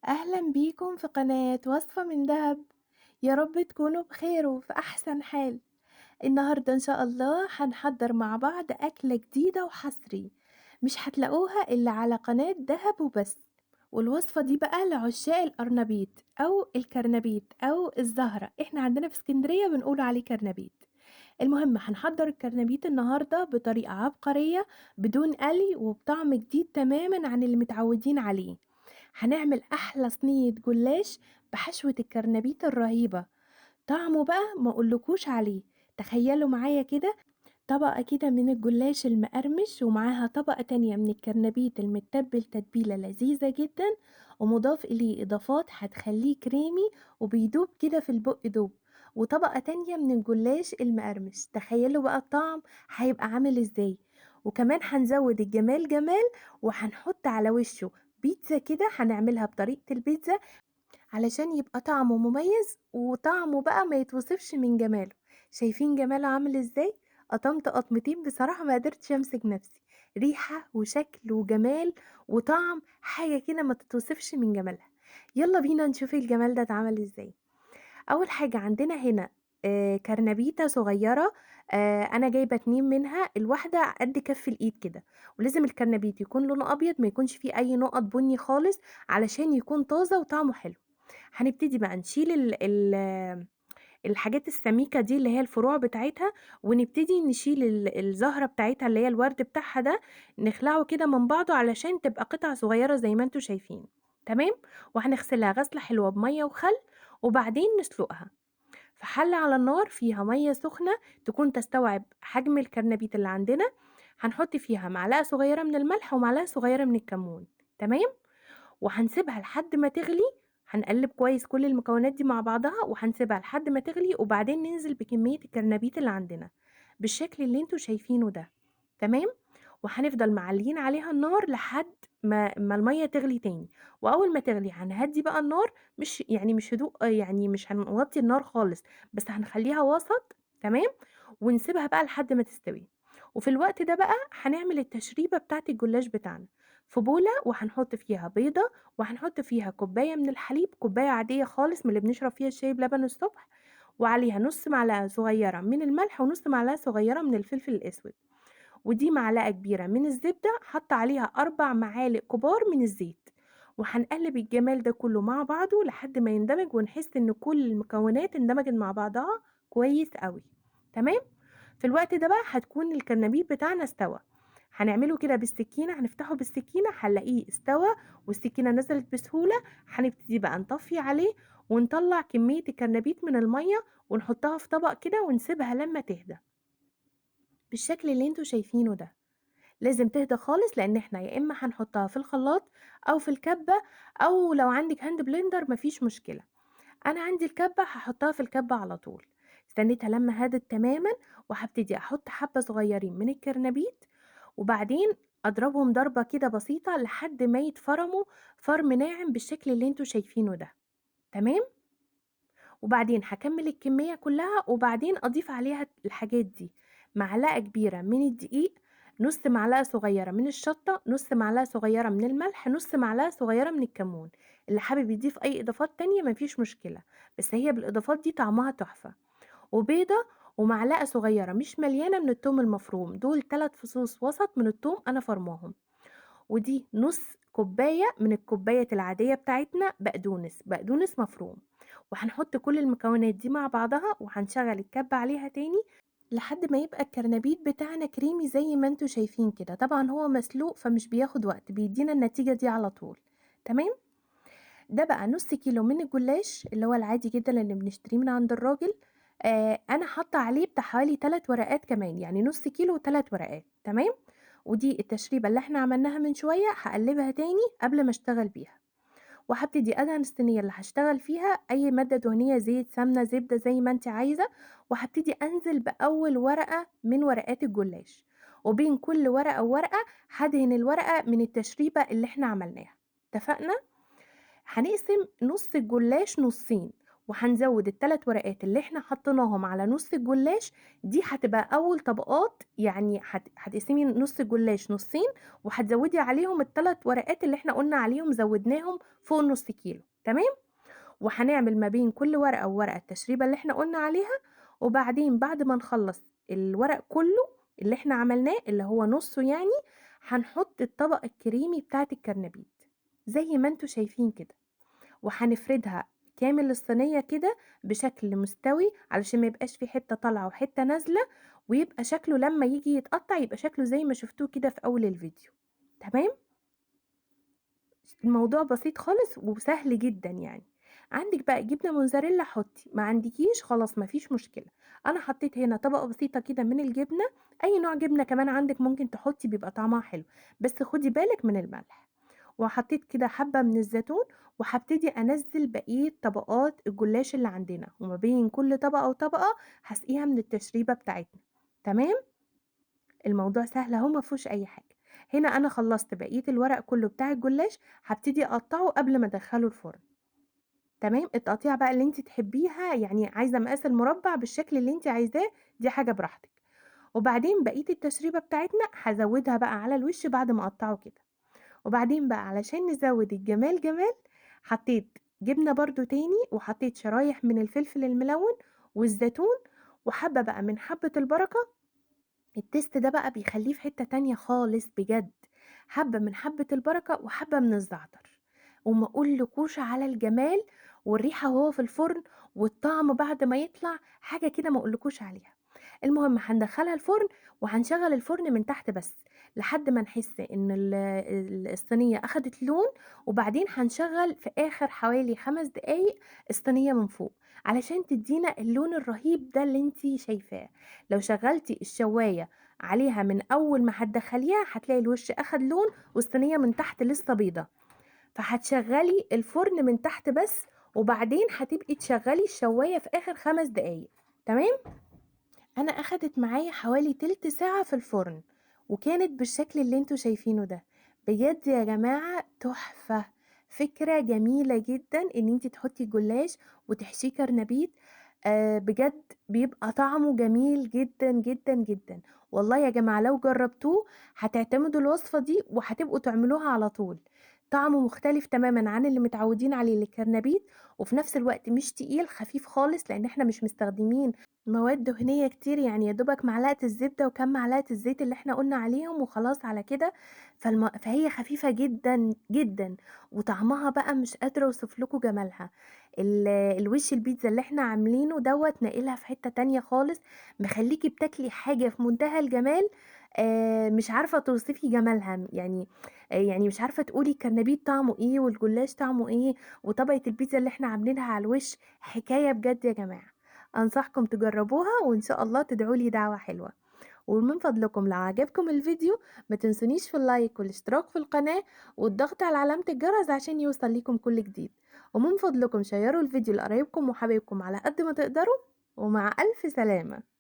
أهلا بيكم في قناة وصفة من دهب. يا رب تكونوا بخير وفي أحسن حال. النهاردة إن شاء الله هنحضر مع بعض أكلة جديدة وحصري مش هتلاقوها إلا على قناة دهب وبس. والوصفة دي بقى لعشاق القرنبيط أو الكرنبيط أو الزهرة، احنا عندنا في اسكندرية بنقول عليه كرنبيط. المهم هنحضر الكرنبيط النهاردة بطريقة عبقرية بدون قلي وبطعم جديد تماما عن اللي متعودين عليه. هنعمل أحلى صينية جلاش بحشوة الكرنبيط الرهيبة. طعمه بقى ما أقولكوش عليه. تخيلوا معايا كده، طبقة كده من الجلاش المقرمش ومعاها طبقة تانية من الكرنبيط المتبل تتبيلة لذيذة جدا، ومضاف إليه إضافات هتخليه كريمي وبيدوب كده في البق دوب، وطبقة تانية من الجلاش المقرمش. تخيلوا بقى الطعم هيبقى عامل ازاي. وكمان هنزود الجمال جمال، وهنحط على وشه بيتزا كده هنعملها بطريقة البيتزا علشان يبقى طعمه مميز، وطعمه بقى ما يتوصفش من جماله. شايفين جماله عامل ازاي؟ قطمت قطمتين بصراحة ما قدرتش امسك نفسي. ريحة وشكل وجمال وطعم حاجة كده ما تتوصفش من جمالها. يلا بينا نشوف الجمال ده اتعمل ازاي. اول حاجة عندنا هنا كرنبيتة صغيرة. انا جايبة 2 منها، الواحدة قد كف الايد كده. ولازم الكرنبيت يكون لونه ابيض، ما يكونش فيه اي نقط بني خالص علشان يكون طازة وطعمه حلو. هنبتدي بقى نشيل الحاجات السميكة دي اللي هي الفروع بتاعتها، ونبتدي نشيل الزهرة بتاعتها اللي هي الورد بتاعها ده، نخلعه كده من بعضه علشان تبقى قطع صغيرة زي ما انتوا شايفين. تمام. وهنغسلها غسلة حلوة بمية وخل، وبعدين نسلقها في حلة على النار فيها مية سخنة تكون تستوعب حجم الكرنبيت اللي عندنا. هنحط فيها معلقة صغيرة من الملح ومعلقة صغيرة من الكمون. تمام. وهنسيبها لحد ما تغلي. هنقلب كويس كل المكونات دي مع بعضها وهنسيبها لحد ما تغلي، وبعدين ننزل بكمية الكرنبيط اللي عندنا بالشكل اللي انتوا شايفينه ده. تمام. وهنفضل معلين عليها النار لحد ما المية تغلي تاني. واول ما تغلي هنهدي بقى النار، مش هدوء، يعني مش هنوطي النار خالص، بس هنخليها وسط. تمام. ونسيبها بقى لحد ما تستوي. وفي الوقت ده بقى هنعمل التشريبة بتاعت الجلاش بتاعنا في بولة، وهنحط فيها بيضة، وهنحط فيها كوباية من الحليب، كوباية عادية خالص من اللي بنشرب فيها الشاي بلبن الصبح، وعليها نص معلقة صغيرة من الملح ونص معلقة صغيرة من الفلفل الأسود، ودي معلقة كبيرة من الزبدة، حط عليها 4 معالق كبار من الزيت. وهنقلب الجمال ده كله مع بعضه لحد ما يندمج ونحس ان كل المكونات اندمجت مع بعضها كويس قوي. تمام. في الوقت ده بقى هتكون الكرنبيط بتاعنا استوى. هنعمله كده بالسكينة، هنفتحه بالسكينة هنلاقيه استوى والسكينة نزلت بسهولة. هنبتدي بقى نطفي عليه ونطلع كمية الكرنبيط من المية ونحطها في طبق كده ونسيبها لما تهدى بالشكل اللي انتوا شايفينه ده. لازم تهدى خالص لان احنا يا اما هنحطها في الخلاط او في الكبة، او لو عندك هاند بلندر مفيش مشكلة. انا عندي الكبة هحطها في الكبة على طول. استنيتها لما هدت تماما، وهبتدي احط حبة صغيرين من الكرنبيت، وبعدين اضربهم ضربة كده بسيطة لحد ما يتفرموا فرم ناعم بالشكل اللي انتوا شايفينه ده. تمام. وبعدين هاكمّل الكمية كلّها، وبعدين أضيف عليها الحاجات دي: معلقة كبيرة من الدقيق، نُص معلقة صغيّرة من الشطة، نُص معلقة صغيّرة من الملح، نُص معلقة صغيّرة من الكمون. اللي حابب يضيف أي إضافات تانية ما فيش مشكلة، بس هي بالإضافات دي طعمها تحفة. وبيضة، ومعلقة صغيّرة مش مليانة من التوم المفروم، دول 3 فصوص وسط من التوم أنا فرماهم. ودي نُص كوباية من الكوباية العادية بتاعتنا بقدونس مفروم. وهنحط كل المكونات دي مع بعضها وهنشغّل الكَبّة عليها تاني لحد ما يبقى الكرنبيط بتاعنا كريمي زي ما أنتم شايفين كده. طبعًا هو مسلوق فمش بياخد وقت، بيدّينا النتيجة دي على طول. تمام. ده بقى نُص كيلو من الجلاش اللي هو العادي جدًا اللي بنشتريه من عند الراجل. أنا حاطة عليه بتاع حوالي 3 ورقات كمان، يعني نُص كيلو و3 ورقات. تمام. ودي التشريبة اللي إحنا عملناها من شوية هاقلّبها تاني قبل ما أشتغل بيها. وهابتدي أدهن الصينية اللي هاشتغل فيها أي مادة دهنية، زيت، سمنة، زبدة، زي ما أنتِ عايزة، وهابتدي أنزل بأول ورقة من ورقات الجلاش، وبين كل ورقة وورقة هادهن الورقة من التشريبة اللي إحنا عملناها. اتفقنا؟ هنقسم نُص الجلاش نُصّين، وهنزوّد ال3 ورقات اللي إحنا حطيناهم على نُص الجلاش، دي هتبقى أول طبقات، يعني هتقسمي نُص الجلاش نُصّين، وهتزوّدي عليهم ال3 ورقات اللي إحنا قُلنا عليهم زوّدناهم فوق النُص كيلو، تمام؟ وهنعمل ما بين كل ورقة وورقة التشريبة اللي إحنا قُلنا عليها، وبعدين بعد ما نخلّص الورق كلّه اللي إحنا عملناه اللي هو نُصّه يعني، هنحط الطبقة الكريمي بتاعة الكرنبيط، زي ما أنتم شايفين كده. وهنفردها كامل الصينية كده بشكل مستوي علشان ما يبقاش في حتة طالعة وحتة نازلة، ويبقى شكله لمّا ييجي يتقطّع يبقى شكله زي ما شفتوه كده في أول الفيديو، تمام؟ الموضوع بسيط خالص وسهل جدًا يعني. عندِك بقى جبنة موتزاريلا حُطّي، ما عندكيش خلاص ما فيش مشكلة. أنا حطيت هنا طبقة بسيطة كده من الجبنة، أي نوع جبنة كمان عندِك ممكن تحطّي بيبقى طعمها حلو، بس خدي بالِك من الملح. وحطيت كده حبة من الزيتون، وهابتدي أنزّل بقية طبقات الجلاش اللي عندنا، وما بين كل طبقة وطبقة هاسقيها من التشريبة بتاعتنا، تمام؟ الموضوع سهل أهو ما فيهوش أي حاجة. هنا أنا خلّصت بقية الورق كلّه بتاع الجلاش، هابتدي أقطّعه قبل ما أدخّله الفرن، تمام؟ التقطيعة بقى اللي أنتِ تحبيها، يعني عايزة مقاس المربع بالشكل اللي أنتِ عايزاه، دي حاجة براحتك. وبعدين بقية التشريبة بتاعتنا هازوّدها بقى على الوش بعد ما أقطّعه كده. وبعدين بقى علشان نزوّد الجمال جمال، حطيت جبنة برضه تاني، وحطيت شرايح من الفلفل الملوِّن والزيتون، وحبّة بقى من حبّة البركة. التيست ده بقى بيخلّيه في حتّة تانية خالص بجد، حبّة من حبّة البركة وحبّة من الزعتر، وما أقولكوش على الجمال والريحة وهو في الفرن، والطعم بعد ما يطلع حاجة كده ما أقولكوش عليها. المهم هندخّلها الفرن وهنشغّل الفرن من تحت بس، لحد ما نحس إن الصينية أخدت لون، وبعدين هنشغّل في آخر حوالي 5 دقايق الصينية من فوق، علشان تدّينا اللون الرهيب ده اللي أنتِ شايفاه. لو شغّلتِ الشواية عليها من أول ما هتدخّليها هتلاقي الوش أخد لون والصينية من تحت لسه بيضا، فهتشغّلي الفرن من تحت بس، وبعدين هتبقي تشغّلي الشواية في آخر 5 دقايق، تمام؟ أنا أخدت معايا حوالي تِلت ساعة في الفرن، وكانت بالشكل اللي أنتم شايفينه ده. بجد يا جماعة تحفة، فكرة جميلة جدًا إن أنتِ تحطّي الجلاش وتحشيه كرنبيط، بجد بيبقى طعمه جميل جدًا، جدًا، جدًا. والله يا جماعة لو جرّبتوه هتعتمدوا الوصفة دي وهتبقوا تعملوها على طول. طعمه مختلف تمامًا عن اللي متعودين عليه للكرنبيط، وفي نفس الوقت مش تقيل، خفيف خالص، لإن إحنا مش مستخدمين مواد دهنية كتير، يعني يا دوبك معلقة الزبدة وكام معلقة الزيت اللي إحنا قُلنا عليهم وخلاص على كده. فهي خفيفة جدًا، جدًا، وطعمها بقى مش قادرة أوصف لكم جمالها. الوش البيتزا اللي إحنا عاملينه دوّة ناقلها في حتّة تانية خالص، مخلّيكِ بتاكلي حاجة في منتهى الجمال، مش عارفة توصفي جمالها، يعني مش عارفة تقولي الكرنبيط طعمه إيه والجلاش طعمه إيه، وطبقة البيتزا اللي إحنا عاملينها على الوش، حكاية بجد يا جماعة. أنصحكم تجربوها وإن شاء الله تدعوا لي دعوة حلوة. ومن فضلكم لو عجبكم الفيديو ما تنسونيش في اللايك والاشتراك في القناة والضغط على علامة الجرس عشان يوصل لكم كل جديد. ومن فضلكم شيروا الفيديو لقرايبكم وحبايبكم على قد ما تقدروا، ومع ألف سلامة.